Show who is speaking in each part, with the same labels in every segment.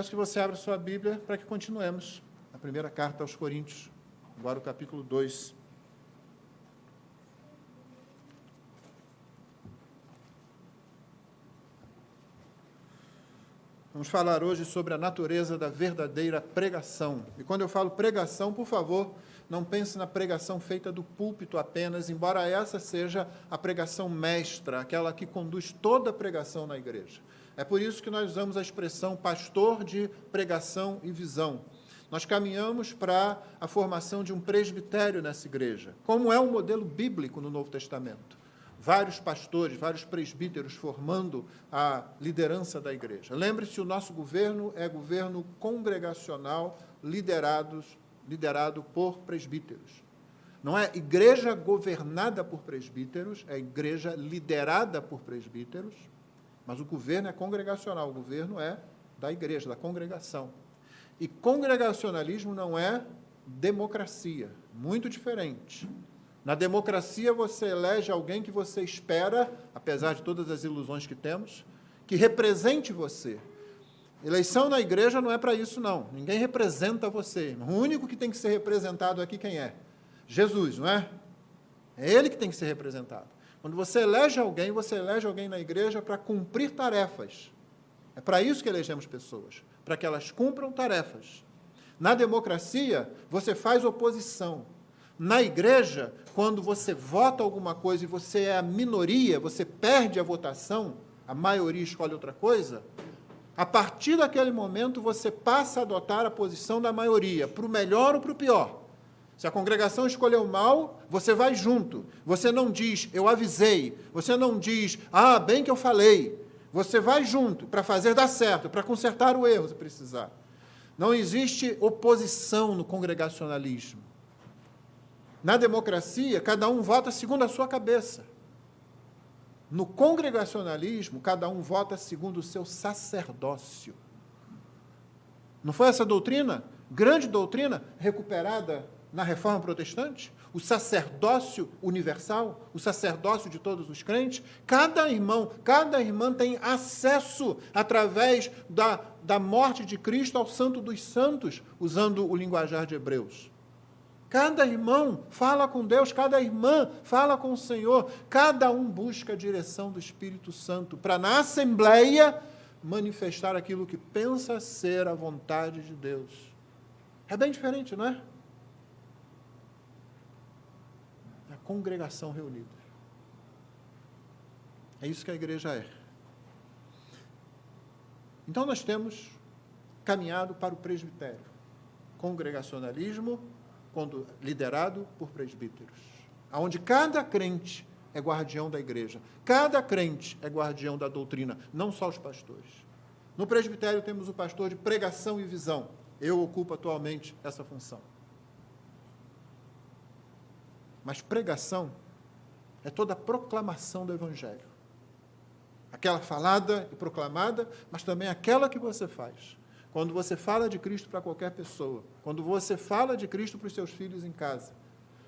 Speaker 1: Peço que você abra sua Bíblia para que continuemos a primeira carta aos Coríntios, agora o capítulo 2. Vamos falar hoje sobre a natureza da verdadeira pregação. E quando eu falo pregação, por favor, não pense na pregação feita do púlpito apenas, embora essa seja a pregação mestra, aquela que conduz toda a pregação na igreja. É por isso que nós usamos a expressão pastor de pregação e visão. Nós caminhamos para a formação de um presbitério nessa igreja, como é um modelo bíblico no Novo Testamento. Vários pastores, vários presbíteros formando a liderança da igreja. Lembre-se, o nosso governo é governo congregacional, liderado por presbíteros. Não é igreja governada por presbíteros, é igreja liderada por presbíteros, mas o governo é congregacional, o governo é da igreja, da congregação. E congregacionalismo não é democracia, muito diferente. Na democracia, você elege alguém que você espera, apesar de todas as ilusões que temos, que represente você. Eleição na igreja não é para isso, não. Ninguém representa você. O único que tem que ser representado aqui, quem é? Jesus, não é? É ele que tem que ser representado. Quando você elege alguém na igreja para cumprir tarefas. É para isso que elegemos pessoas, para que elas cumpram tarefas. Na democracia, você faz oposição. Na igreja, quando você vota alguma coisa e você é a minoria, você perde a votação, a maioria escolhe outra coisa, a partir daquele momento você passa a adotar a posição da maioria, para o melhor ou para o pior. Se a congregação escolheu mal, você vai junto. Você não diz, eu avisei. Você não diz, bem que eu falei. Você vai junto para fazer dar certo, para consertar o erro, se precisar. Não existe oposição no congregacionalismo. Na democracia, cada um vota segundo a sua cabeça. No congregacionalismo, cada um vota segundo o seu sacerdócio. Não foi essa doutrina, grande doutrina, recuperada na Reforma Protestante? O sacerdócio universal, o sacerdócio de todos os crentes? Cada irmão, cada irmã tem acesso, através da morte de Cristo, ao Santo dos Santos, usando o linguajar de Hebreus. Cada irmão fala com Deus, cada irmã fala com o Senhor, cada um busca a direção do Espírito Santo para, na Assembleia, manifestar aquilo que pensa ser a vontade de Deus. É bem diferente, não é? É a congregação reunida. É isso que a igreja é. Então, nós temos caminhado para o presbitério. Congregacionalismo, quando liderado por presbíteros, onde cada crente é guardião da igreja, cada crente é guardião da doutrina, não só os pastores. No presbitério temos o pastor de pregação e visão. Eu ocupo atualmente essa função. Mas pregação é toda a proclamação do Evangelho. Aquela falada e proclamada, mas também aquela que você faz. Quando você fala de Cristo para qualquer pessoa, quando você fala de Cristo para os seus filhos em casa,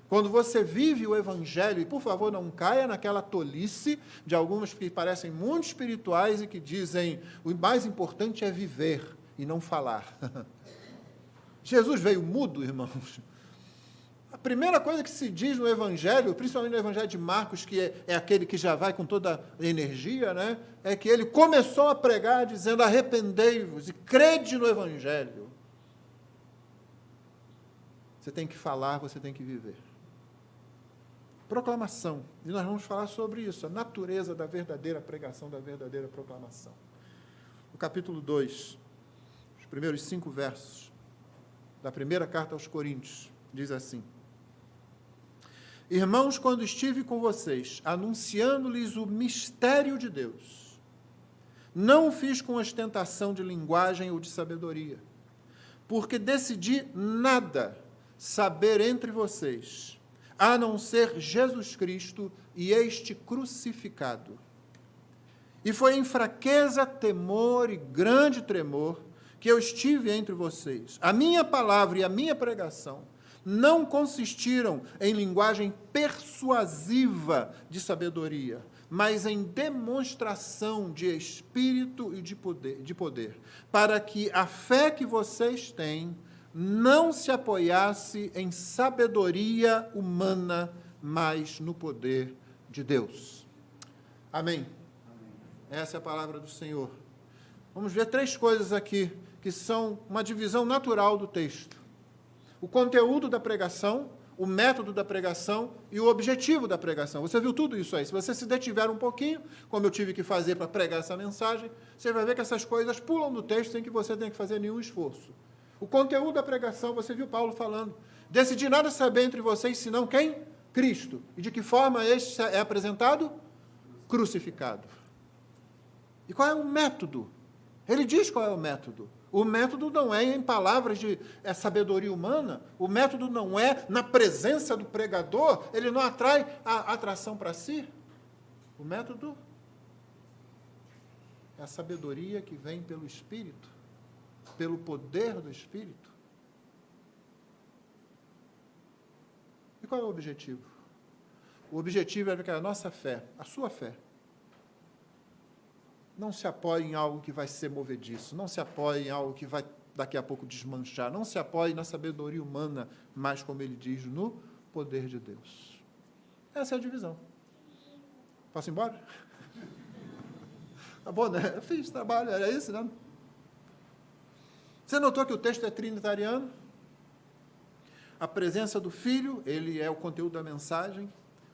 Speaker 1: quando você vive o Evangelho, e por favor não caia naquela tolice de algumas que parecem muito espirituais e que dizem, o mais importante é viver e não falar. Jesus veio mudo, irmãos. A primeira coisa que se diz no Evangelho, principalmente no Evangelho de Marcos, que é aquele que já vai com toda a energia, né, é que ele começou a pregar dizendo, arrependei-vos e crede no Evangelho. Você tem que falar, você tem que viver. Proclamação. E nós vamos falar sobre isso, a natureza da verdadeira pregação, da verdadeira proclamação. No capítulo 2, os primeiros 5 versos da primeira carta aos Coríntios, diz assim: Irmãos, quando estive com vocês, anunciando-lhes o mistério de Deus, não o fiz com ostentação de linguagem ou de sabedoria, porque decidi nada saber entre vocês, a não ser Jesus Cristo e este crucificado. E foi em fraqueza, temor e grande tremor que eu estive entre vocês. A minha palavra e a minha pregação não consistiram em linguagem persuasiva de sabedoria, mas em demonstração de espírito e de poder, para que a fé que vocês têm não se apoiasse em sabedoria humana, mas no poder de Deus. Amém? Essa é a palavra do Senhor. Vamos ver 3 coisas aqui, que são uma divisão natural do texto. O conteúdo da pregação, o método da pregação e o objetivo da pregação. Você viu tudo isso aí? Se você se detiver um pouquinho, como eu tive que fazer para pregar essa mensagem, você vai ver que essas coisas pulam do texto sem que você tenha que fazer nenhum esforço. O conteúdo da pregação, você viu Paulo falando. Decidi nada saber entre vocês, senão quem? Cristo. E de que forma este é apresentado? Crucificado. E qual é o método? Ele diz qual é o método. O método não é em palavras de sabedoria humana, o método não é na presença do pregador, ele não atrai a atração para si. O método é a sabedoria que vem pelo Espírito, pelo poder do Espírito. E qual é o objetivo? O objetivo é que a nossa fé, a sua fé, não se apoie em algo que vai ser movediço, não se apoie em algo que vai daqui a pouco desmanchar, não se apoie na sabedoria humana, mas, como ele diz, no poder de Deus. Essa é a divisão. Posso ir embora? Tá bom, né? Eu fiz trabalho, era isso, né? Você notou que o texto é trinitariano? A presença do Filho, ele é o conteúdo da mensagem,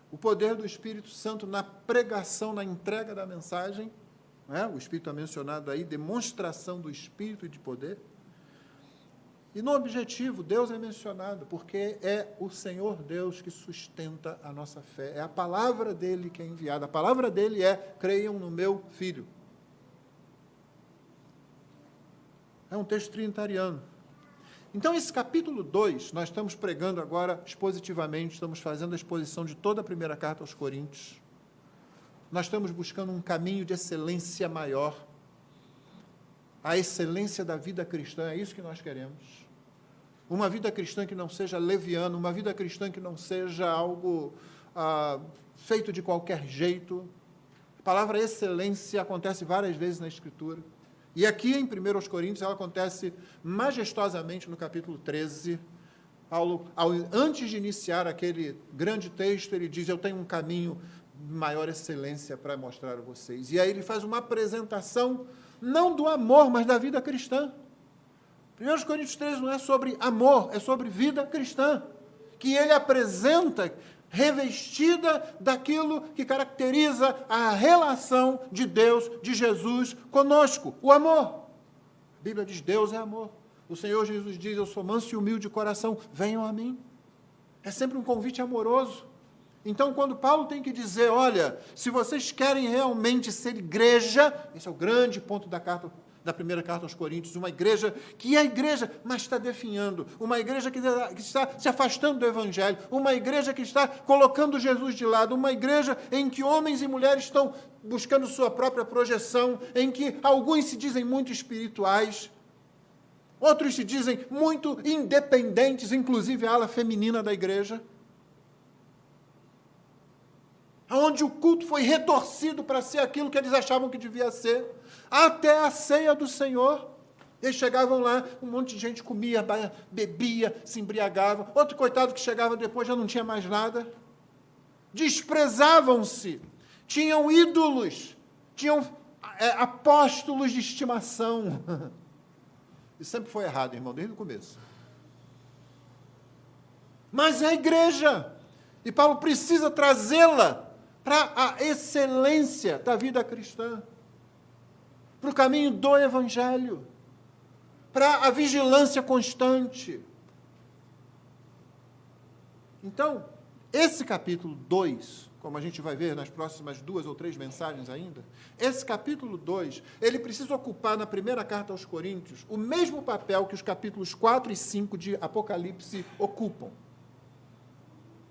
Speaker 1: o poder do Espírito Santo na pregação, na entrega da mensagem, o Espírito é mencionado aí, demonstração do Espírito e de poder. E no objetivo, Deus é mencionado, porque é o Senhor Deus que sustenta a nossa fé. É a palavra dele que é enviada. A palavra dele é: creiam no meu Filho. É um texto trinitariano. Então, esse capítulo 2, nós estamos pregando agora expositivamente, estamos fazendo a exposição de toda a primeira carta aos Coríntios. Nós estamos buscando um caminho de excelência maior, a excelência da vida cristã, é isso que nós queremos. Uma vida cristã que não seja leviana, uma vida cristã que não seja algo feito de qualquer jeito. A palavra excelência acontece várias vezes na Escritura. E aqui em 1 Coríntios ela acontece majestosamente no capítulo 13. Paulo, antes de iniciar aquele grande texto, ele diz: eu tenho um caminho de maior excelência para mostrar a vocês. E aí ele faz uma apresentação, não do amor, mas da vida cristã. 1 Coríntios 13 não é sobre amor, é sobre vida cristã, que ele apresenta revestida daquilo que caracteriza a relação de Deus, de Jesus conosco, o amor. A Bíblia diz: Deus é amor. O Senhor Jesus diz: eu sou manso e humilde de coração, venham a mim. É sempre um convite amoroso. Então, quando Paulo tem que dizer: olha, se vocês querem realmente ser igreja, esse é o grande ponto da primeira carta aos Coríntios, uma igreja que é igreja, mas está definhando, uma igreja que está se afastando do Evangelho, uma igreja que está colocando Jesus de lado, uma igreja em que homens e mulheres estão buscando sua própria projeção, em que alguns se dizem muito espirituais, outros se dizem muito independentes, inclusive a ala feminina da igreja, onde o culto foi retorcido para ser aquilo que eles achavam que devia ser, até a ceia do Senhor. Eles chegavam lá, um monte de gente comia, bebia, se embriagava, outro coitado que chegava depois já não tinha mais nada. Desprezavam-se, tinham ídolos, tinham apóstolos de estimação. Isso sempre foi errado, irmão, desde o começo. Mas é a igreja, e Paulo precisa trazê-la para a excelência da vida cristã, para o caminho do Evangelho, para a vigilância constante. Então, esse capítulo 2, como a gente vai ver nas próximas 2 ou 3 mensagens ainda, esse capítulo 2, ele precisa ocupar na primeira carta aos Coríntios o mesmo papel que os capítulos 4 e 5 de Apocalipse ocupam.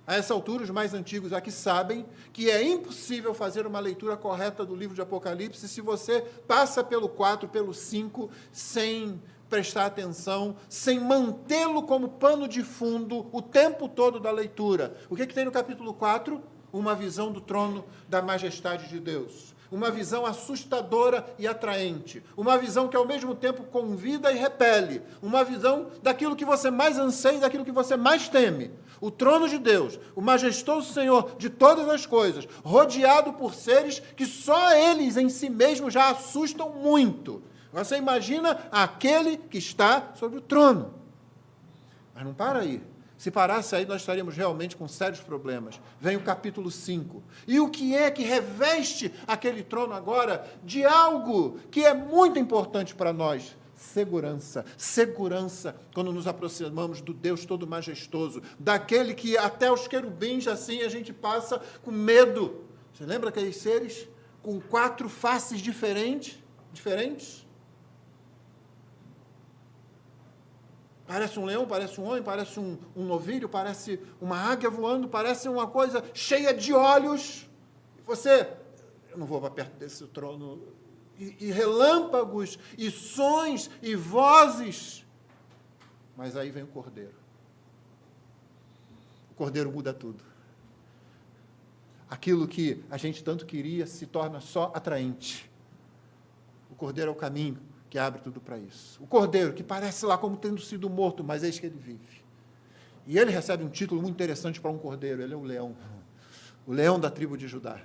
Speaker 1: A essa altura, os mais antigos aqui sabem que é impossível fazer uma leitura correta do livro de Apocalipse se você passa pelo 4, pelo 5, sem prestar atenção, sem mantê-lo como pano de fundo o tempo todo da leitura. O que tem no capítulo 4? uma visão do trono da majestade de Deus. Uma visão assustadora e atraente. Uma visão que, ao mesmo tempo, convida e repele. Uma visão daquilo que você mais anseia e daquilo que você mais teme. O trono de Deus, o majestoso Senhor de todas as coisas, rodeado por seres que só eles em si mesmos já assustam muito. Você imagina aquele que está sobre o trono. Mas não para aí. Se parasse aí, nós estaríamos realmente com sérios problemas. Vem o capítulo 5. E o que é que reveste aquele trono agora de algo que é muito importante para nós? Segurança. Segurança quando nos aproximamos do Deus todo majestoso, daquele que até os querubins, assim, a gente passa com medo. Você lembra aqueles seres com 4 faces diferentes? Parece um leão, parece um homem, parece um novilho, parece uma águia voando, parece uma coisa cheia de olhos. Eu não vou para perto desse trono. E relâmpagos, e sons, e vozes. Mas aí vem o Cordeiro. O Cordeiro muda tudo. Aquilo que a gente tanto queria se torna só atraente. O Cordeiro é o caminho que abre tudo para isso. O Cordeiro, que parece lá como tendo sido morto, mas eis que ele vive. E ele recebe um título muito interessante para um cordeiro, ele é o leão da tribo de Judá.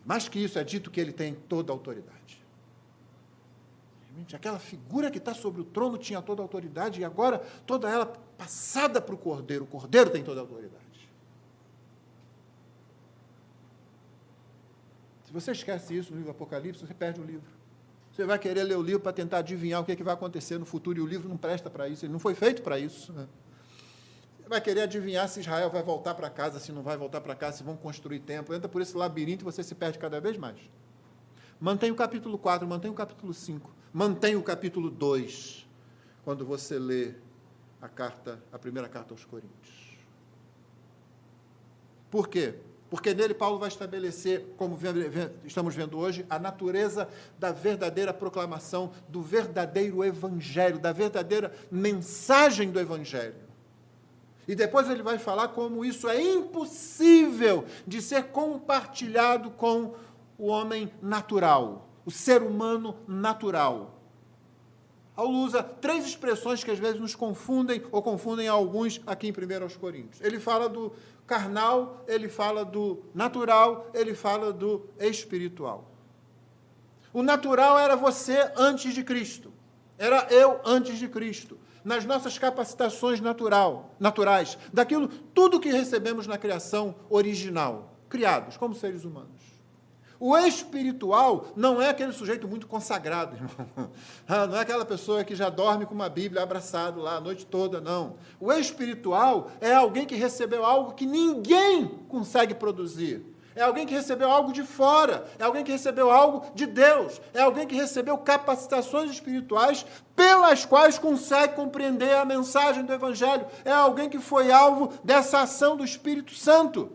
Speaker 1: Mais que isso, é dito que ele tem toda a autoridade. Aquela figura que está sobre o trono tinha toda a autoridade, e agora toda ela passada para o cordeiro tem toda a autoridade. Se você esquece isso no livro do Apocalipse, você perde o livro. Você vai querer ler o livro para tentar adivinhar o que vai acontecer no futuro, e o livro não presta para isso, ele não foi feito para isso. Você vai querer adivinhar se Israel vai voltar para casa, se não vai voltar para casa, se vão construir templo. Entra por esse labirinto e você se perde cada vez mais. Mantém o capítulo 4, mantém o capítulo 5, mantém o capítulo 2, quando você lê a primeira carta aos Coríntios. Por quê? Porque nele Paulo vai estabelecer, como estamos vendo hoje, a natureza da verdadeira proclamação, do verdadeiro evangelho, da verdadeira mensagem do evangelho. E depois ele vai falar como isso é impossível de ser compartilhado com o homem natural, o ser humano natural. Paulo usa 3 expressões que às vezes nos confundem, ou confundem alguns aqui em 1 Coríntios. Ele fala do carnal, ele fala do natural, ele fala do espiritual. O natural era você antes de Cristo. Era eu antes de Cristo. Nas nossas capacitações naturais, daquilo, tudo que recebemos na criação original, criados como seres humanos. O espiritual não é aquele sujeito muito consagrado, irmão. Não é aquela pessoa que já dorme com uma Bíblia abraçado lá a noite toda, não. O espiritual é alguém que recebeu algo que ninguém consegue produzir. É alguém que recebeu algo de fora, é alguém que recebeu algo de Deus, é alguém que recebeu capacitações espirituais pelas quais consegue compreender a mensagem do Evangelho. É alguém que foi alvo dessa ação do Espírito Santo,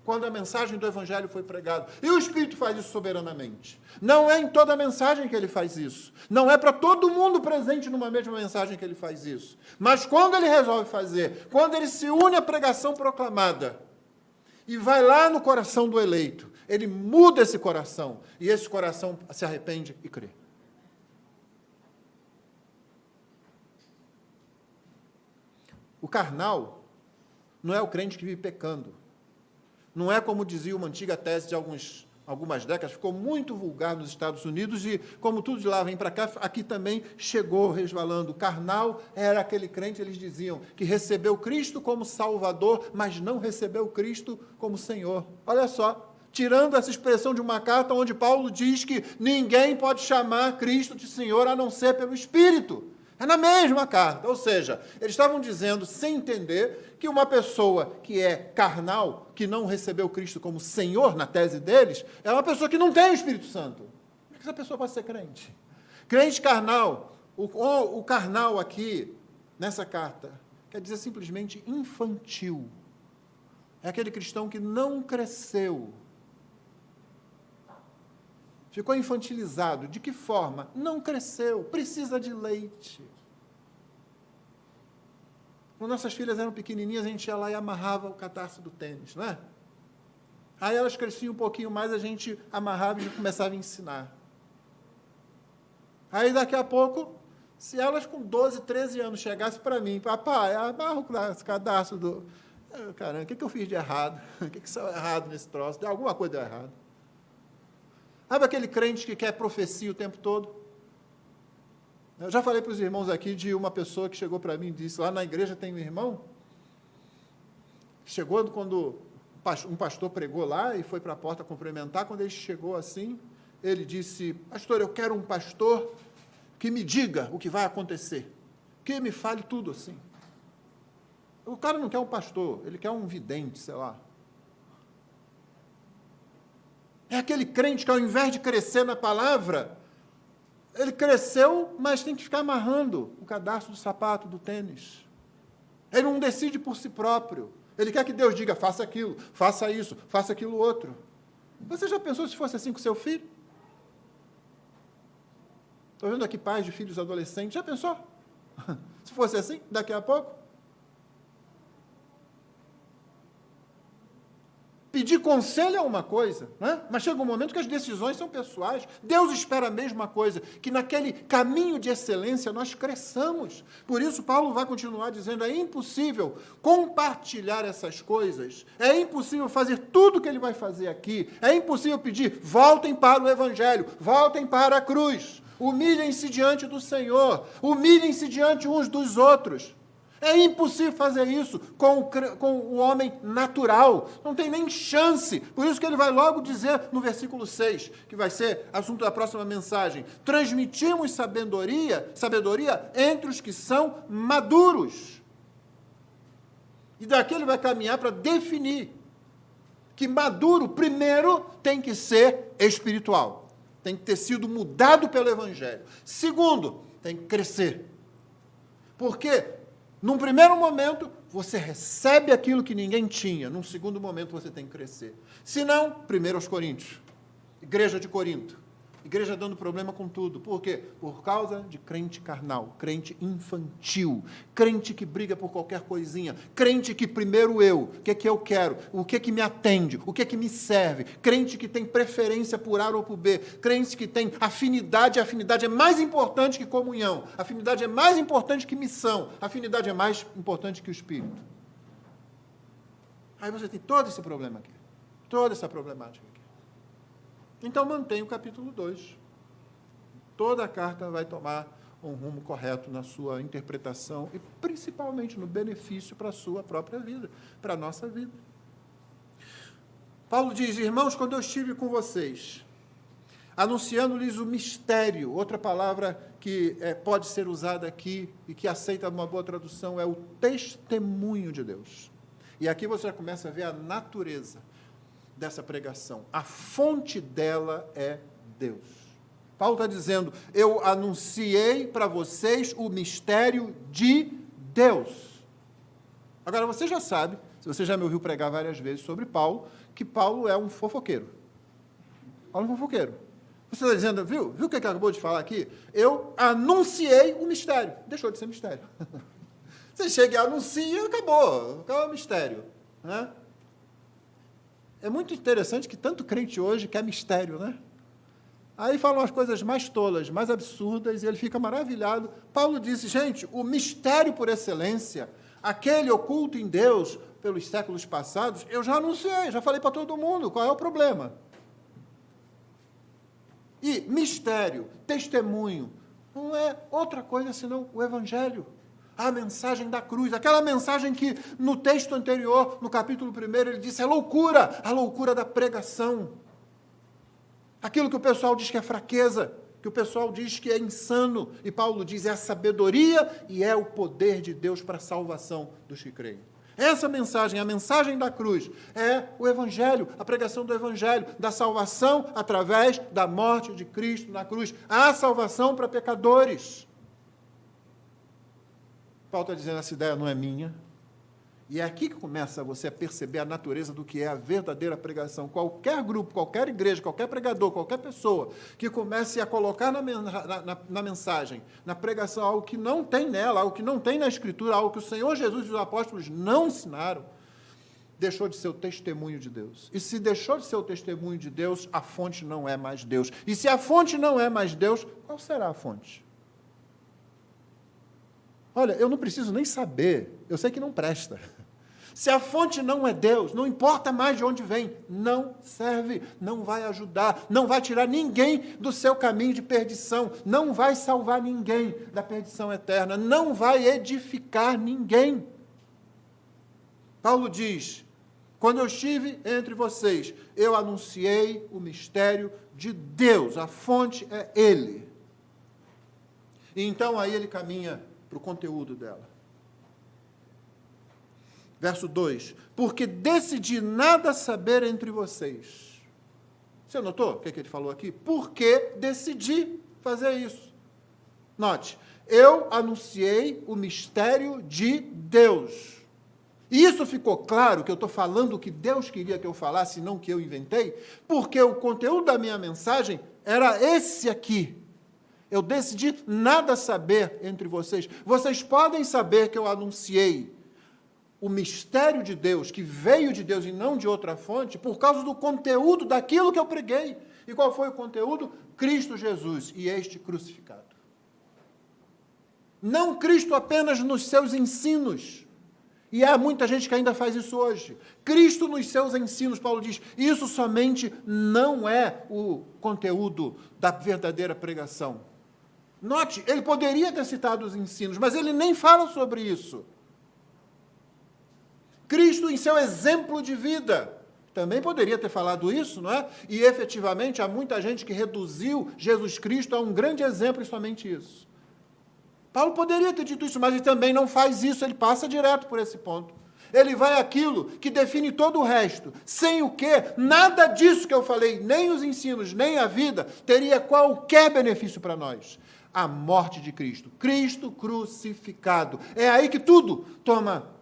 Speaker 1: quando a mensagem do Evangelho foi pregada. E o Espírito faz isso soberanamente. Não é em toda a mensagem que ele faz isso. Não é para todo mundo presente numa mesma mensagem que ele faz isso. Mas quando ele resolve fazer, quando ele se une à pregação proclamada, e vai lá no coração do eleito, ele muda esse coração, e esse coração se arrepende e crê. O carnal não é o crente que vive pecando. Não é como dizia uma antiga tese de algumas décadas, ficou muito vulgar nos Estados Unidos, e como tudo de lá vem para cá, aqui também chegou resvalando. O carnal era aquele crente, eles diziam, que recebeu Cristo como Salvador, mas não recebeu Cristo como Senhor. Olha só, tirando essa expressão de uma carta onde Paulo diz que ninguém pode chamar Cristo de Senhor a não ser pelo Espírito. É na mesma carta, ou seja, eles estavam dizendo, sem entender, que uma pessoa que é carnal, que não recebeu Cristo como Senhor, na tese deles, é uma pessoa que não tem o Espírito Santo. Como é que essa pessoa pode ser crente? Crente carnal, o carnal aqui, nessa carta, quer dizer simplesmente infantil. É aquele cristão que não cresceu. Ficou infantilizado. De que forma? Não cresceu, precisa de leite. Quando nossas filhas eram pequenininhas, a gente ia lá e amarrava o cadarço do tênis, não é? Aí elas cresciam um pouquinho mais, a gente amarrava e começava a ensinar. Aí daqui a pouco, se elas com 12, 13 anos chegassem para mim, papai, amarra o cadastro do... Caramba, o que eu fiz de errado? O que saiu errado nesse troço? Alguma coisa deu errado. Sabe aquele crente que quer profecia o tempo todo? Eu já falei para os irmãos aqui de uma pessoa que chegou para mim e disse, lá na igreja tem um irmão, chegou quando um pastor pregou lá e foi para a porta cumprimentar, quando ele chegou assim, ele disse, pastor, eu quero um pastor que me diga o que vai acontecer, que me fale tudo assim. O cara não quer um pastor, ele quer um vidente, sei lá. É aquele crente que ao invés de crescer na palavra, ele cresceu, mas tem que ficar amarrando o cadastro do sapato, do tênis. Ele não decide por si próprio. Ele quer que Deus diga, faça aquilo, faça isso, faça aquilo outro. Você já pensou se fosse assim com seu filho? Estou vendo aqui pais de filhos adolescentes, já pensou? Se fosse assim, daqui a pouco? Pedir conselho é uma coisa, né? Mas chega um momento que as decisões são pessoais. Deus espera a mesma coisa, que naquele caminho de excelência nós cresçamos. Por isso, Paulo vai continuar dizendo, é impossível compartilhar essas coisas, é impossível fazer tudo o que ele vai fazer aqui, é impossível pedir, voltem para o Evangelho, voltem para a cruz, humilhem-se diante do Senhor, humilhem-se diante uns dos outros. É impossível fazer isso com o homem natural. Não tem nem chance. Por isso que ele vai logo dizer no versículo 6, que vai ser assunto da próxima mensagem. Transmitimos sabedoria entre os que são maduros. E daqui ele vai caminhar para definir que maduro, primeiro, tem que ser espiritual. Tem que ter sido mudado pelo Evangelho. Segundo, tem que crescer. Por quê? Num primeiro momento, você recebe aquilo que ninguém tinha. Num segundo momento, você tem que crescer. Se não, 1 Coríntios, igreja de Corinto. Igreja dando problema com tudo. Por quê? Por causa de crente carnal, crente infantil, crente que briga por qualquer coisinha, crente que primeiro eu, o que eu quero, o que me atende, o que me serve, crente que tem preferência por A ou por B, crente que tem afinidade, a afinidade é mais importante que comunhão, a afinidade é mais importante que missão, a afinidade é mais importante que o Espírito. Aí você tem todo esse problema aqui, toda essa problemática aqui. Então, mantenha o capítulo 2. Toda a carta vai tomar um rumo correto na sua interpretação e, principalmente, no benefício para a sua própria vida, para a nossa vida. Paulo diz, irmãos, quando eu estive com vocês, anunciando-lhes o mistério, outra palavra que pode ser usada aqui e que aceita uma boa tradução é o testemunho de Deus. E aqui você já começa a ver a natureza dessa pregação. A fonte dela é Deus. Paulo está dizendo, eu anunciei para vocês o mistério de Deus. Agora, você já sabe, se você já me ouviu pregar várias vezes sobre Paulo, que Paulo é um fofoqueiro. Paulo é um fofoqueiro. Você está dizendo, viu o que ele acabou de falar aqui? Eu anunciei o mistério. Deixou de ser mistério. Você chega e anuncia, acabou o mistério. Né? É muito interessante que tanto crente hoje quer mistério, né? Aí falam as coisas mais tolas, mais absurdas, e ele fica maravilhado. Paulo disse, gente, o mistério por excelência, aquele oculto em Deus pelos séculos passados, eu já anunciei, já falei para todo mundo, qual é o problema? E mistério, testemunho, não é outra coisa senão o Evangelho. A mensagem da cruz, aquela mensagem que no texto anterior, no capítulo 1, ele disse, a loucura da pregação. Aquilo que o pessoal diz que é fraqueza, que o pessoal diz que é insano, e Paulo diz, é a sabedoria e é o poder de Deus para a salvação dos que creem. Essa mensagem, a mensagem da cruz, é o Evangelho, a pregação do Evangelho, da salvação através da morte de Cristo na cruz. Há salvação para pecadores. Paulo está dizendo, essa ideia não é minha. E é aqui que começa você a perceber a natureza do que é a verdadeira pregação. Qualquer grupo, qualquer igreja, qualquer pregador, qualquer pessoa que comece a colocar na mensagem, na pregação, algo que não tem nela, algo que não tem na Escritura, algo que o Senhor Jesus e os apóstolos não ensinaram, deixou de ser o testemunho de Deus. E se deixou de ser o testemunho de Deus, a fonte não é mais Deus. E se a fonte não é mais Deus, qual será a fonte? Olha, eu não preciso nem saber, eu sei que não presta. Se a fonte não é Deus, não importa mais de onde vem, não serve, não vai ajudar, não vai tirar ninguém do seu caminho de perdição, não vai salvar ninguém da perdição eterna, não vai edificar ninguém. Paulo diz: quando eu estive entre vocês, eu anunciei o mistério de Deus, a fonte é Ele. E então aí ele caminha para o conteúdo dela. Verso 2, porque decidi nada saber entre vocês. Você notou o que ele falou aqui? Porque decidi fazer isso. Note, eu anunciei o mistério de Deus. E isso ficou claro, que eu estou falando o que Deus queria que eu falasse, não o que eu inventei, porque o conteúdo da minha mensagem era esse aqui. Eu decidi nada saber entre vocês. Vocês podem saber que eu anunciei o mistério de Deus, que veio de Deus e não de outra fonte, por causa do conteúdo daquilo que eu preguei. E qual foi o conteúdo? Cristo Jesus e este crucificado. Não Cristo apenas nos seus ensinos. E há muita gente que ainda faz isso hoje. Cristo nos seus ensinos, Paulo diz, isso somente não é o conteúdo da verdadeira pregação. Note, ele poderia ter citado os ensinos, mas ele nem fala sobre isso. Cristo em seu exemplo de vida, também poderia ter falado isso, não é? E efetivamente há muita gente que reduziu Jesus Cristo a um grande exemplo e somente isso. Paulo poderia ter dito isso, mas ele também não faz isso, ele passa direto por esse ponto. Ele vai àquilo que define todo o resto, sem o que, nada disso que eu falei, nem os ensinos, nem a vida, teria qualquer benefício para nós. A morte de Cristo, Cristo crucificado. É aí que tudo toma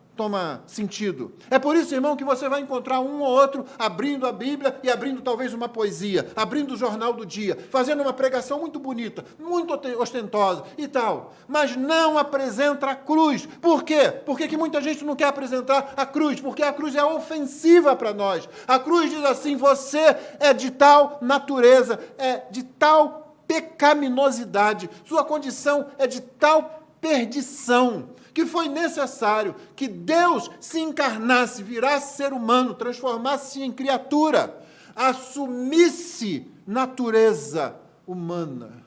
Speaker 1: sentido. É por isso, irmão, que você vai encontrar um ou outro abrindo a Bíblia e abrindo talvez uma poesia, abrindo o jornal do dia, fazendo uma pregação muito bonita, muito ostentosa e tal, mas não apresenta a cruz. Por quê? Por que muita gente não quer apresentar a cruz? Porque a cruz é ofensiva para nós. A cruz diz assim: você é de tal natureza, é de tal pecaminosidade, sua condição é de tal perdição, que foi necessário que Deus se encarnasse, virasse ser humano, transformasse-se em criatura, assumisse natureza humana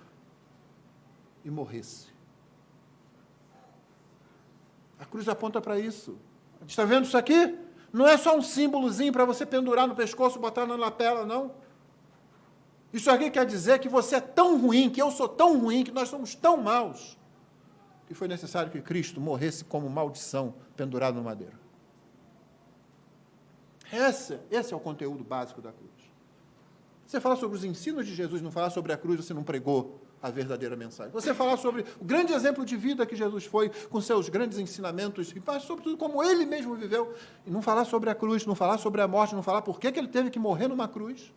Speaker 1: e morresse. A cruz aponta para isso. Está vendo isso aqui? Não é só um símbolozinho para você pendurar no pescoço, botar na lapela, não. Isso aqui quer dizer que você é tão ruim, que eu sou tão ruim, que nós somos tão maus, que foi necessário que Cristo morresse como maldição, pendurado no madeiro. Esse é o conteúdo básico da cruz. Você falar sobre os ensinos de Jesus, não falar sobre a cruz, você não pregou a verdadeira mensagem. Você falar sobre o grande exemplo de vida que Jesus foi, com seus grandes ensinamentos, e sobretudo como ele mesmo viveu, e não falar sobre a cruz, não falar sobre a morte, não falar por que ele teve que morrer numa cruz,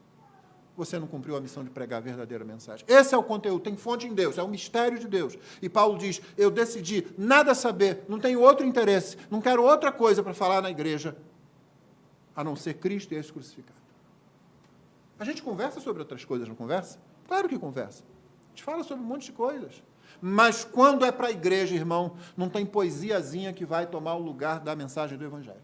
Speaker 1: você não cumpriu a missão de pregar a verdadeira mensagem. Esse é o conteúdo, tem fonte em Deus, é o mistério de Deus. E Paulo diz, eu decidi nada saber, não tenho outro interesse, não quero outra coisa para falar na igreja, a não ser Cristo e esse crucificado. A gente conversa sobre outras coisas, não conversa? Claro que conversa. A gente fala sobre um monte de coisas. Mas quando é para a igreja, irmão, não tem poesiazinha que vai tomar o lugar da mensagem do Evangelho.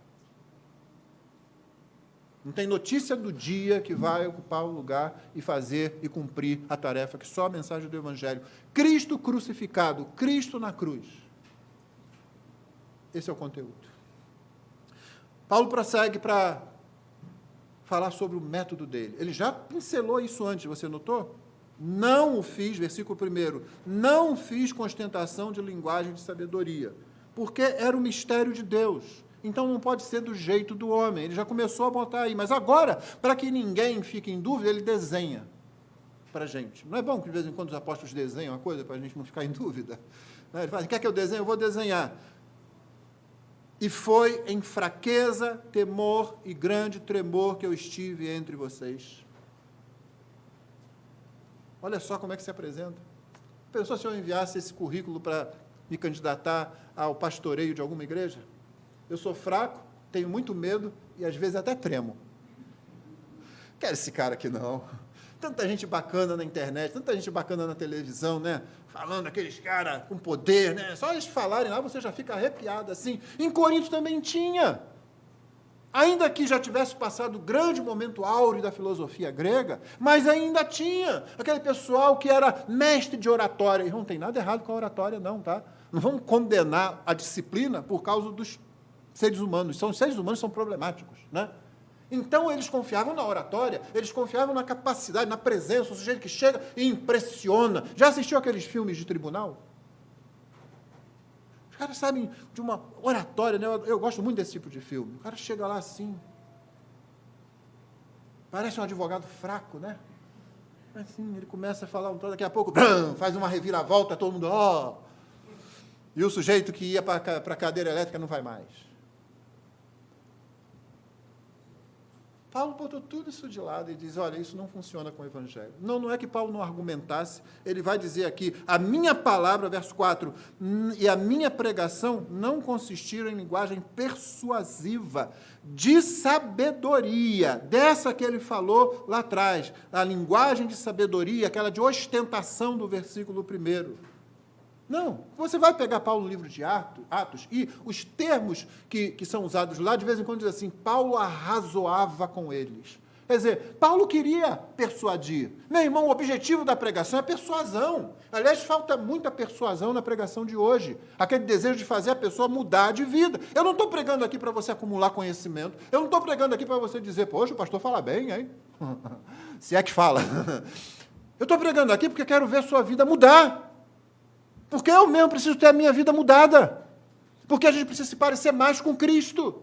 Speaker 1: Não tem notícia do dia que vai ocupar o lugar e fazer e cumprir a tarefa que só a mensagem do Evangelho. Cristo crucificado, Cristo na cruz. Esse é o conteúdo. Paulo prossegue para falar sobre o método dele. Ele já pincelou isso antes, você notou? Não o fiz, versículo 1, não fiz com ostentação de linguagem de sabedoria, porque era o mistério de Deus. Então não pode ser do jeito do homem. Ele já começou a botar aí. Mas agora, para que ninguém fique em dúvida, ele desenha para a gente. Não é bom que de vez em quando os apóstolos desenham uma coisa para a gente não ficar em dúvida? Ele fala, quer que eu desenhe? Eu vou desenhar. E foi em fraqueza, temor e grande tremor que eu estive entre vocês. Olha só como é que se apresenta. Pensou se eu enviasse esse currículo para me candidatar ao pastoreio de alguma igreja? Eu sou fraco, tenho muito medo e às vezes até tremo. Quero esse cara aqui não. Tanta gente bacana na internet, tanta gente bacana na televisão, né? Falando aqueles caras com poder, né? Só eles falarem lá, você já fica arrepiado assim. Em Corinto também tinha. Ainda que já tivesse passado o grande momento áureo da filosofia grega, mas ainda tinha aquele pessoal que era mestre de oratória. E não tem nada errado com a oratória, não, tá? Não vamos condenar a disciplina por causa dos seres humanos. Os seres humanos são problemáticos, né? Então, eles confiavam na oratória, eles confiavam na capacidade, na presença, o sujeito que chega e impressiona. Já assistiu aqueles filmes de tribunal? Os caras sabem de uma oratória, né? Eu gosto muito desse tipo de filme. O cara chega lá assim, parece um advogado fraco, né? Assim, ele começa a falar daqui a pouco, faz uma reviravolta, todo mundo, ó. E o sujeito que ia para a cadeira elétrica não vai mais. Paulo botou tudo isso de lado e diz, olha, isso não funciona com o Evangelho. Não é que Paulo não argumentasse, ele vai dizer aqui, a minha palavra, verso 4, e a minha pregação não consistiram em linguagem persuasiva, de sabedoria, dessa que ele falou lá atrás, a linguagem de sabedoria, aquela de ostentação do versículo 1. Não, você vai pegar Paulo no livro de Atos, e os termos que são usados lá, de vez em quando diz assim, Paulo arrazoava com eles. Quer dizer, Paulo queria persuadir. Meu irmão, o objetivo da pregação é persuasão. Aliás, falta muita persuasão na pregação de hoje. Aquele desejo de fazer a pessoa mudar de vida. Eu não estou pregando aqui para você acumular conhecimento. Eu não estou pregando aqui para você dizer, poxa, o pastor fala bem, hein? Se é que fala. Eu estou pregando aqui porque quero ver sua vida mudar. Porque eu mesmo preciso ter a minha vida mudada. Porque a gente precisa se parecer mais com Cristo.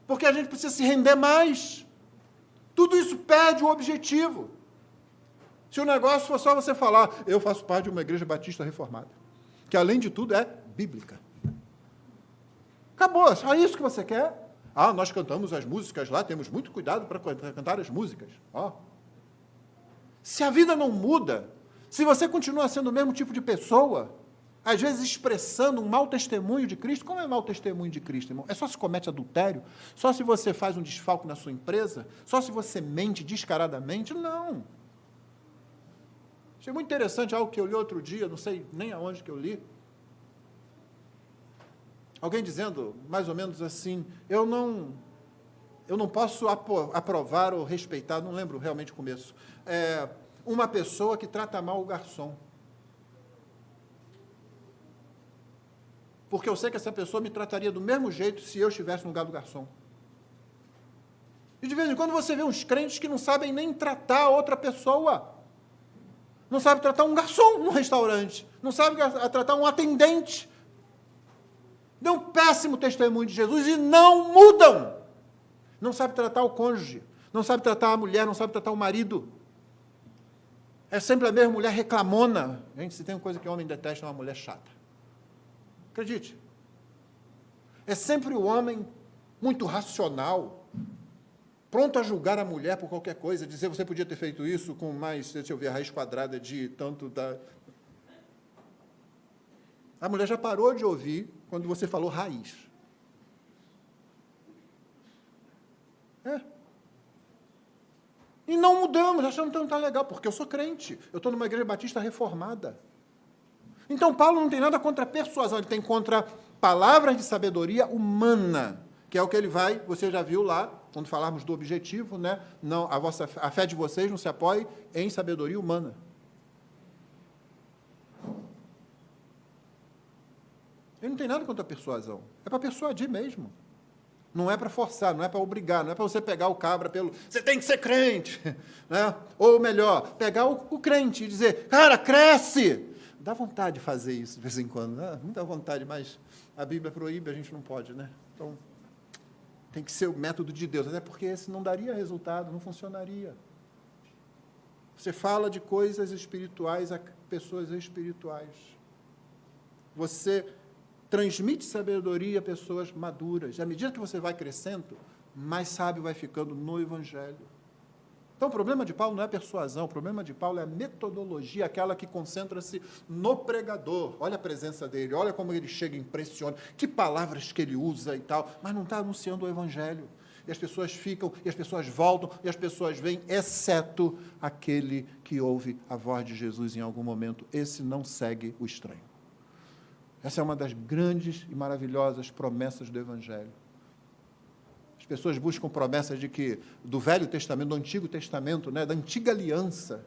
Speaker 1: Porque a gente precisa se render mais. Tudo isso perde o objetivo. Se o negócio for só você falar, eu faço parte de uma igreja batista reformada, que além de tudo é bíblica. Acabou, só isso que você quer? Ah, nós cantamos as músicas lá, temos muito cuidado para cantar as músicas. Ó. Se a vida não muda, se você continua sendo o mesmo tipo de pessoa, às vezes expressando um mau testemunho de Cristo, como é mau testemunho de Cristo, irmão? É só se comete adultério? Só se você faz um desfalque na sua empresa? Só se você mente descaradamente? Não. Achei muito interessante algo que eu li outro dia, não sei nem aonde que eu li. Alguém dizendo, mais ou menos assim, eu não posso aprovar ou respeitar, não lembro realmente o começo, uma pessoa que trata mal o garçom. Porque eu sei que essa pessoa me trataria do mesmo jeito se eu estivesse no lugar do garçom. E de vez em quando você vê uns crentes que não sabem nem tratar outra pessoa. Não sabe tratar um garçom no restaurante. Não sabe tratar um atendente. Dão um péssimo testemunho de Jesus e não mudam. Não sabe tratar o cônjuge. Não sabe tratar a mulher, não sabe tratar o marido. É sempre a mesma mulher reclamona. Gente, se tem uma coisa que o homem detesta, é uma mulher chata. Acredite. É sempre o homem muito racional, pronto a julgar a mulher por qualquer coisa, dizer, você podia ter feito isso com mais, deixa eu ver, a raiz quadrada de tanto da... A mulher já parou de ouvir quando você falou raiz. E não mudamos, achamos que não está legal, porque eu sou crente, eu estou numa igreja batista reformada. Então, Paulo não tem nada contra a persuasão, ele tem contra palavras de sabedoria humana, que é o que ele vai, você já viu lá, quando falarmos do objetivo, né? Não, a fé de vocês não se apoie em sabedoria humana. Ele não tem nada contra a persuasão, é para persuadir mesmo. Não é para forçar, não é para obrigar, não é para você pegar o cabra pelo... Você tem que ser crente! Né? Ou melhor, pegar o crente e dizer, cara, cresce! Dá vontade de fazer isso de vez em quando, né? Muita vontade, mas a Bíblia proíbe, a gente não pode, né? Então, tem que ser o método de Deus, até porque esse não daria resultado, não funcionaria. Você fala de coisas espirituais a pessoas espirituais. Você transmite sabedoria a pessoas maduras. À medida que você vai crescendo, mais sábio vai ficando no Evangelho. Então, o problema de Paulo não é a persuasão, o problema de Paulo é a metodologia, aquela que concentra-se no pregador. Olha a presença dele, olha como ele chega, impressiona, que palavras que ele usa e tal, mas não está anunciando o evangelho. E as pessoas ficam, e as pessoas voltam, e as pessoas vêm, exceto aquele que ouve a voz de Jesus em algum momento. Esse não segue o estranho. Essa é uma das grandes e maravilhosas promessas do evangelho. As pessoas buscam promessas de que, do Velho Testamento, do Antigo Testamento, né, da antiga aliança,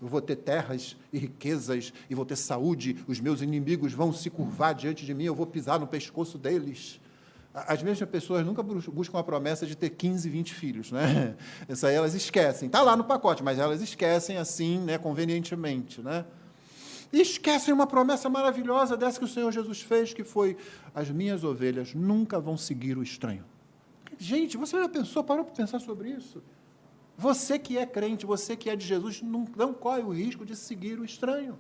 Speaker 1: eu vou ter terras e riquezas, e vou ter saúde, os meus inimigos vão se curvar diante de mim, eu vou pisar no pescoço deles. As mesmas pessoas nunca buscam a promessa de ter 15, 20 filhos, né? Isso aí elas esquecem. Está lá no pacote, mas elas esquecem assim, né, convenientemente, né? E esquecem uma promessa maravilhosa dessa que o Senhor Jesus fez, que foi: as minhas ovelhas nunca vão seguir o estranho. Gente, você já pensou, parou para pensar sobre isso? Você que é crente, você que é de Jesus, não corre o risco de seguir o estranho.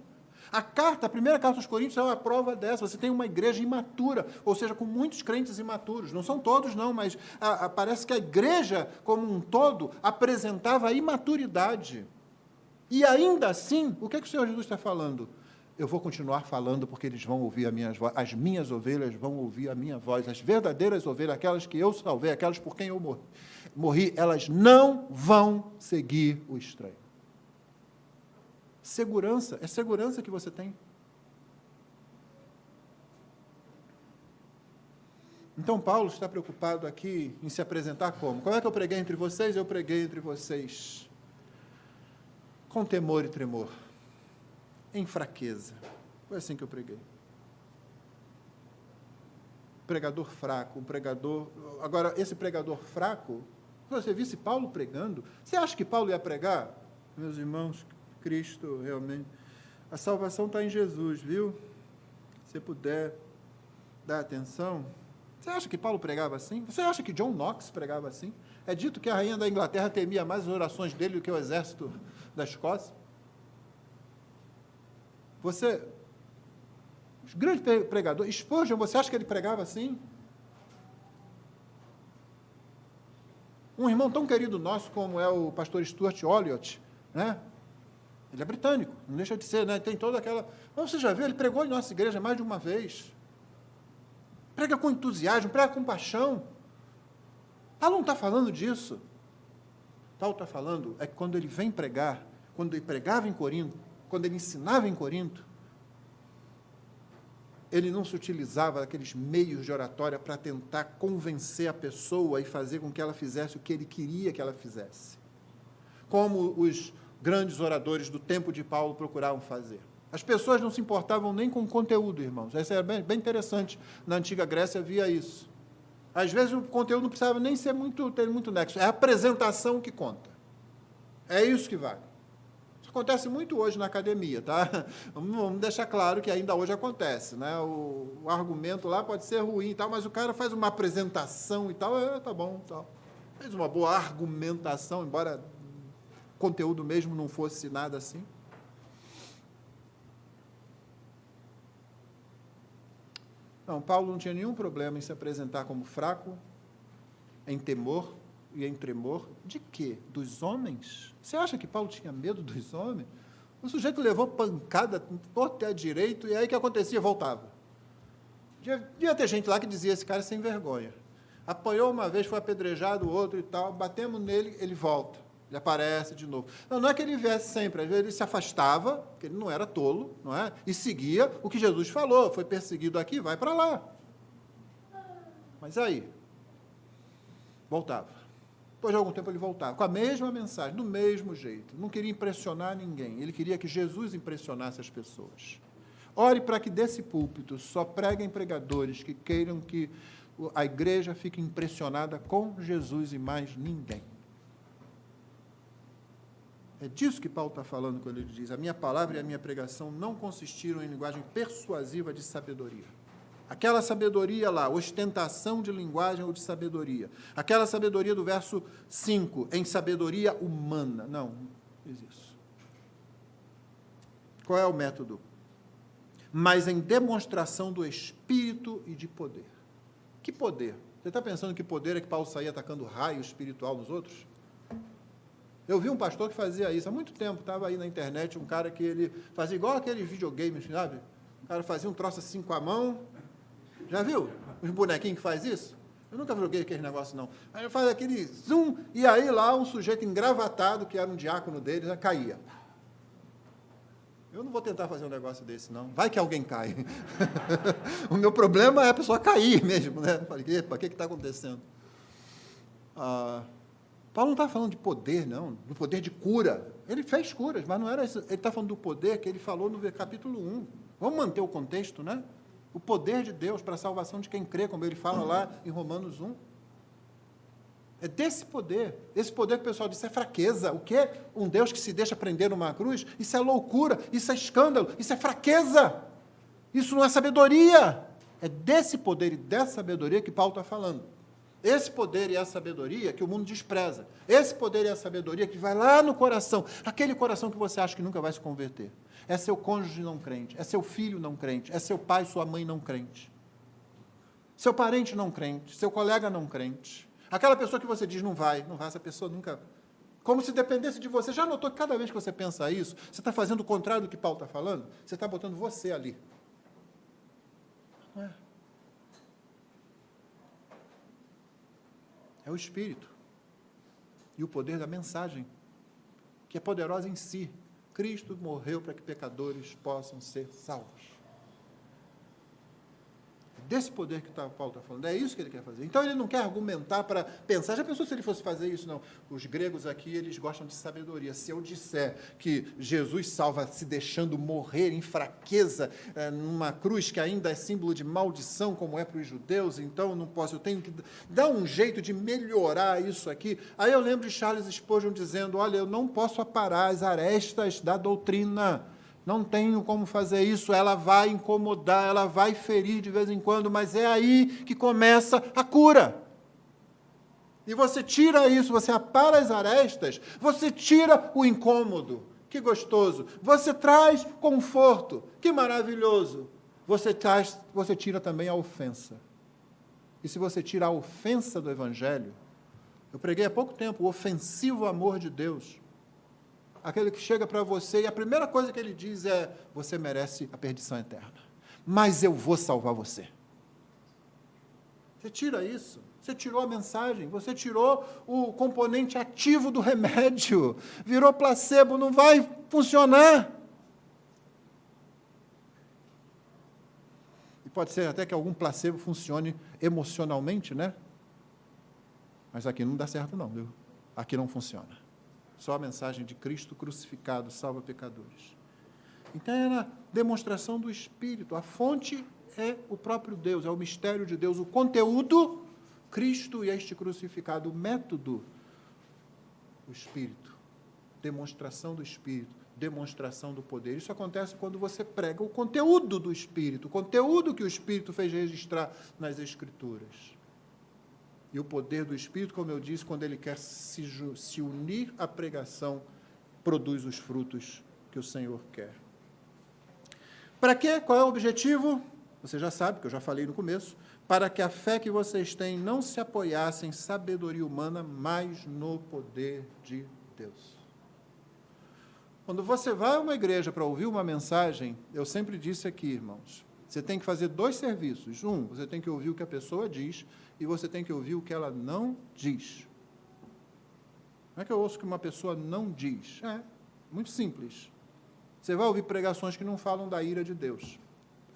Speaker 1: A primeira carta aos Coríntios é uma prova dessa. Você tem uma igreja imatura, ou seja, com muitos crentes imaturos. Não são todos, não, mas parece que a igreja, como um todo, apresentava a imaturidade. E ainda assim, o que o Senhor Jesus está falando? Eu vou continuar falando porque eles vão ouvir a minha voz. As minhas ovelhas vão ouvir a minha voz. As verdadeiras ovelhas, aquelas que eu salvei, aquelas por quem eu morri, elas não vão seguir o estranho. Segurança, é segurança que você tem. Então, Paulo está preocupado aqui em se apresentar como? Como é que eu preguei entre vocês? Eu preguei entre vocês com temor e tremor, em fraqueza. Foi assim que eu preguei. Pregador fraco, um pregador... Agora, esse pregador fraco, se você visse Paulo pregando, você acha que Paulo ia pregar? Meus irmãos, Cristo, realmente... A salvação está em Jesus, viu? Se puder dar atenção... Você acha que Paulo pregava assim? Você acha que John Knox pregava assim? É dito que a rainha da Inglaterra temia mais as orações dele do que o exército da Escócia. Os grandes pregadores, Spurgeon, você acha que ele pregava assim? Um irmão tão querido nosso como é o pastor Stuart Olliott, né? Ele é britânico, não deixa de ser, né? Tem toda aquela... Mas você já viu, ele pregou em nossa igreja mais de uma vez. Prega com entusiasmo, prega com paixão. Paulo não está falando disso. Paulo está falando é que quando ele vem pregar, quando ele pregava em Corinto, quando ele ensinava em Corinto, ele não se utilizava daqueles meios de oratória para tentar convencer a pessoa e fazer com que ela fizesse o que ele queria que ela fizesse. Como os grandes oradores do tempo de Paulo procuravam fazer. As pessoas não se importavam nem com o conteúdo, irmãos. Isso é bem interessante. Na antiga Grécia havia isso. Às vezes o conteúdo não precisava nem ter muito nexo. É a apresentação que conta. É isso que vale. Isso acontece muito hoje na academia, tá? Vamos deixar claro que ainda hoje acontece, né? O argumento lá pode ser ruim e tal, mas o cara faz uma apresentação e tal, tá bom, tal. Fez uma boa argumentação, embora o conteúdo mesmo não fosse nada assim. Não, Paulo não tinha nenhum problema em se apresentar como fraco, em temor e em tremor. De quê? Dos homens? Você acha que Paulo tinha medo dos homens? O sujeito levou pancada, torto até direito, e aí o que acontecia? Voltava. Devia ter gente lá que dizia, esse cara é sem vergonha. Apanhou uma vez, foi apedrejado, o outro e tal, batemos nele, ele volta. Ele aparece de novo. Não é que ele viesse sempre, às vezes ele se afastava, porque ele não era tolo, não é? E seguia o que Jesus falou, foi perseguido aqui, vai para lá. Mas aí, voltava. Depois de algum tempo ele voltava, com a mesma mensagem, do mesmo jeito. Não queria impressionar ninguém, ele queria que Jesus impressionasse as pessoas. Ore para que desse púlpito só preguem pregadores que queiram que a igreja fique impressionada com Jesus e mais ninguém. É disso que Paulo está falando quando ele diz, a minha palavra e a minha pregação não consistiram em linguagem persuasiva de sabedoria. Aquela sabedoria lá, ostentação de linguagem ou de sabedoria. Aquela sabedoria do verso 5, em sabedoria humana. Não fiz isso. Qual é o método? Mas em demonstração do Espírito e de poder. Que poder? Você está pensando que poder é que Paulo saía atacando raio espiritual nos outros? Eu vi um pastor que fazia isso há muito tempo, estava aí na internet, um cara que ele fazia igual aqueles videogames, sabe? O cara fazia um troço assim com a mão. Já viu? Os bonequinhos que faz isso? Eu nunca joguei aquele negócio, não. Aí ele faz aquele zoom, e aí lá um sujeito engravatado, que era um diácono dele, já caía. Eu não vou tentar fazer um negócio desse, não. Vai que alguém cai. O meu problema é a pessoa cair mesmo, né? Eu falei, epa, o que está acontecendo? Paulo não está falando de poder, não, do poder de cura. Ele fez curas, mas não era isso. Ele está falando do poder que ele falou no capítulo 1. Vamos manter o contexto, né? O poder de Deus para a salvação de quem crê, como ele fala lá em Romanos 1. É desse poder. Esse poder que o pessoal disse é fraqueza. O quê? Um Deus que se deixa prender numa cruz? Isso é loucura, isso é escândalo, isso é fraqueza. Isso não é sabedoria. É desse poder e dessa sabedoria que Paulo está falando. Esse poder e essa sabedoria que o mundo despreza. Esse poder e essa sabedoria que vai lá no coração. Aquele coração que você acha que nunca vai se converter. É seu cônjuge não crente. É seu filho não crente. É seu pai, sua mãe não crente. Seu parente não crente. Seu colega não crente. Aquela pessoa que você diz não vai, essa pessoa nunca... Como se dependesse de você. Já notou que cada vez que você pensa isso, você está fazendo o contrário do que Paulo está falando? Você está botando você ali. Não é? É o Espírito. E o poder da mensagem, que é poderosa em si. Cristo morreu para que pecadores possam ser salvos. Desse poder que Paulo está falando, é isso que ele quer fazer. Então, ele não quer argumentar para pensar. Já pensou se ele fosse fazer isso? Não. Os gregos aqui, eles gostam de sabedoria. Se eu disser que Jesus salva se deixando morrer em fraqueza, numa cruz que ainda é símbolo de maldição, como é para os judeus, então não posso, eu tenho que dar um jeito de melhorar isso aqui. Aí eu lembro de Charles Spurgeon dizendo, olha, eu não posso aparar as arestas da doutrina. Não tenho como fazer isso, ela vai incomodar, ela vai ferir de vez em quando, mas é aí que começa a cura. E você tira isso, você apara as arestas, você tira o incômodo, que gostoso. Você traz conforto, que maravilhoso. Você tira também a ofensa. E se você tira a ofensa do Evangelho, eu preguei há pouco tempo, o ofensivo amor de Deus, aquele que chega para você e a primeira coisa que ele diz é, você merece a perdição eterna, mas eu vou salvar você. Você tira isso, você tirou a mensagem, você tirou o componente ativo do remédio, virou placebo, não vai funcionar. E pode ser até que algum placebo funcione emocionalmente, né? Mas aqui não dá certo não, viu? Aqui não funciona. Só a mensagem de Cristo crucificado salva pecadores. Então, é a demonstração do Espírito. A fonte é o próprio Deus, é o mistério de Deus. O conteúdo, Cristo e este crucificado. O método, o Espírito. Demonstração do Espírito, demonstração do poder. Isso acontece quando você prega o conteúdo do Espírito, o conteúdo que o Espírito fez registrar nas Escrituras. E o poder do Espírito, como eu disse, quando ele quer se unir à pregação, produz os frutos que o Senhor quer. Para quê? Qual é o objetivo? Você já sabe, que eu já falei no começo. Para que a fé que vocês têm não se apoiasse em sabedoria humana, mas no poder de Deus. Quando você vai a uma igreja para ouvir uma mensagem, eu sempre disse aqui, irmãos, você tem que fazer 2 serviços. Um, você tem que ouvir o que a pessoa diz, e você tem que ouvir o que ela não diz. Como é que eu ouço o que uma pessoa não diz? É muito simples. Você vai ouvir pregações que não falam da ira de Deus.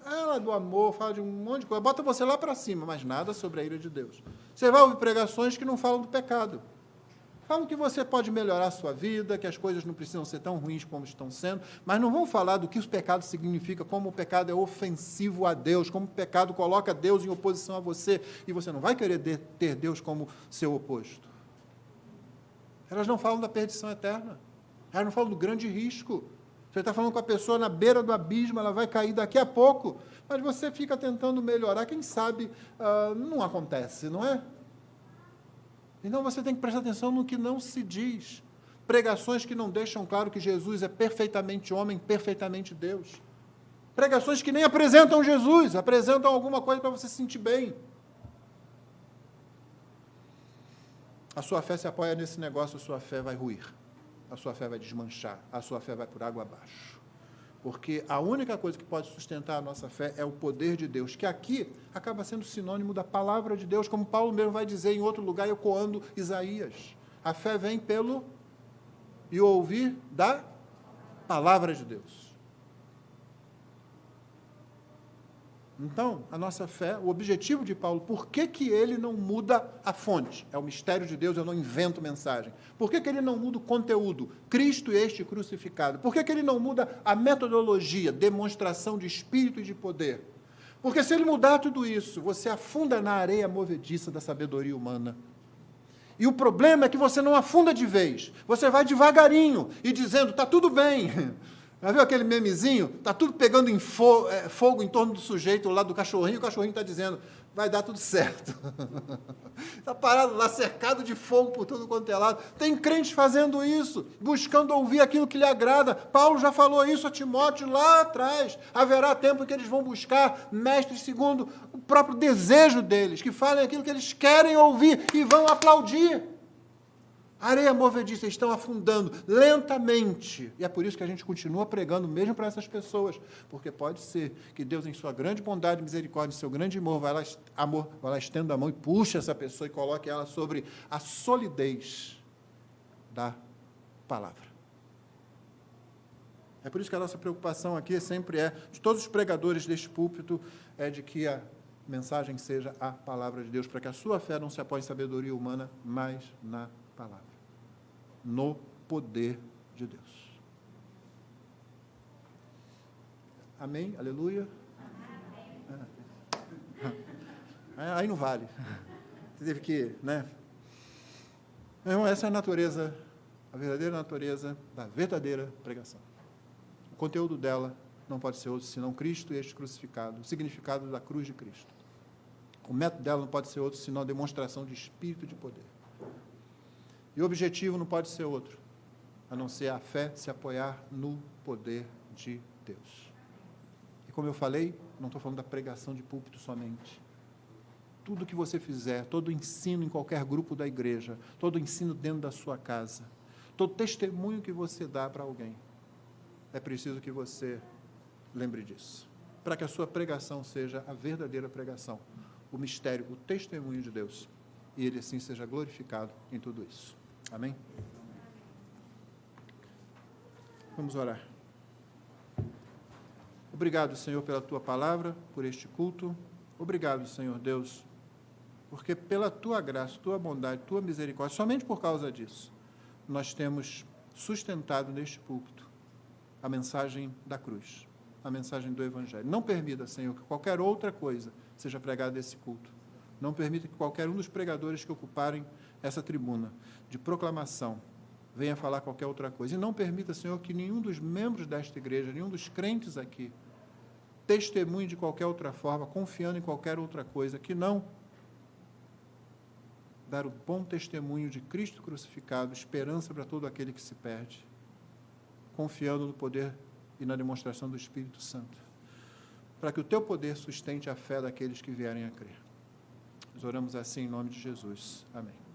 Speaker 1: Ela do amor, fala de um monte de coisa, bota você lá para cima, mas nada sobre a ira de Deus. Você vai ouvir pregações que não falam do pecado. Falam que você pode melhorar a sua vida, que as coisas não precisam ser tão ruins como estão sendo, mas não vão falar do que o pecado significa, como o pecado é ofensivo a Deus, como o pecado coloca Deus em oposição a você, e você não vai querer ter Deus como seu oposto. Elas não falam da perdição eterna. Elas não falam do grande risco. Você está falando com a pessoa na beira do abismo, ela vai cair daqui a pouco, mas você fica tentando melhorar, quem sabe não acontece, não é? Então, você tem que prestar atenção no que não se diz. Pregações que não deixam claro que Jesus é perfeitamente homem, perfeitamente Deus. Pregações que nem apresentam Jesus, apresentam alguma coisa para você se sentir bem. A sua fé se apoia nesse negócio, a sua fé vai ruir. a sua fé vai desmanchar, a sua fé vai por água abaixo. Porque a única coisa que pode sustentar a nossa fé é o poder de Deus, que aqui acaba sendo sinônimo da palavra de Deus, como Paulo mesmo vai dizer em outro lugar, ecoando Isaías. A fé vem pelo e ouvir da palavra de Deus. Então, a nossa fé, o objetivo de Paulo, por que ele não muda a fonte? É o mistério de Deus, eu não invento mensagem. Por que ele não muda o conteúdo? Cristo e este crucificado. Por que ele não muda a metodologia, demonstração de espírito e de poder? Porque se ele mudar tudo isso, você afunda na areia movediça da sabedoria humana. E o problema é que você não afunda de vez. Você vai devagarinho e dizendo, está tudo bem. Já viu aquele memezinho? Está tudo pegando em fogo em torno do sujeito lá do cachorrinho, o cachorrinho está dizendo, vai dar tudo certo. Está parado lá, cercado de fogo por tudo quanto é lado. Tem crentes fazendo isso, buscando ouvir aquilo que lhe agrada. Paulo já falou isso a Timóteo lá atrás. Haverá tempo em que eles vão buscar mestres segundo o próprio desejo deles, que falem aquilo que eles querem ouvir e vão aplaudir. A areia movediça, estão afundando lentamente. E é por isso que a gente continua pregando, mesmo para essas pessoas. Porque pode ser que Deus, em sua grande bondade e misericórdia, em seu grande amor, vai lá, estenda a mão e puxa essa pessoa e coloque ela sobre a solidez da palavra. É por isso que a nossa preocupação aqui sempre é, de todos os pregadores deste púlpito, é de que a mensagem seja a palavra de Deus, para que a sua fé não se apoie em sabedoria humana, mas na palavra, no poder de Deus. Amém? Aleluia? Amém. Aí não vale. Você teve que, né? Então, essa é a natureza, a verdadeira natureza da verdadeira pregação. O conteúdo dela não pode ser outro senão Cristo e este crucificado, o significado da cruz de Cristo. O método dela não pode ser outro senão a demonstração de espírito e de poder. E o objetivo não pode ser outro, a não ser a fé se apoiar no poder de Deus. E como eu falei, não estou falando da pregação de púlpito somente. Tudo que você fizer, todo ensino em qualquer grupo da igreja, todo ensino dentro da sua casa, todo testemunho que você dá para alguém, é preciso que você lembre disso, para que a sua pregação seja a verdadeira pregação, o mistério, o testemunho de Deus, e Ele assim seja glorificado em tudo isso. Amém? Vamos orar. Obrigado, Senhor, pela Tua palavra, por este culto. Obrigado, Senhor Deus, porque pela Tua graça, Tua bondade, Tua misericórdia, somente por causa disso, nós temos sustentado neste púlpito a mensagem da cruz, a mensagem do Evangelho. Não permita, Senhor, que qualquer outra coisa seja pregada nesse culto. Não permita que qualquer um dos pregadores que ocuparem essa tribuna de proclamação venha falar qualquer outra coisa. E não permita, Senhor, que nenhum dos membros desta igreja, nenhum dos crentes aqui, testemunhe de qualquer outra forma, confiando em qualquer outra coisa, que não dar o bom testemunho de Cristo crucificado, esperança para todo aquele que se perde, confiando no poder e na demonstração do Espírito Santo, para que o Teu poder sustente a fé daqueles que vierem a crer. Nós oramos assim em nome de Jesus. Amém.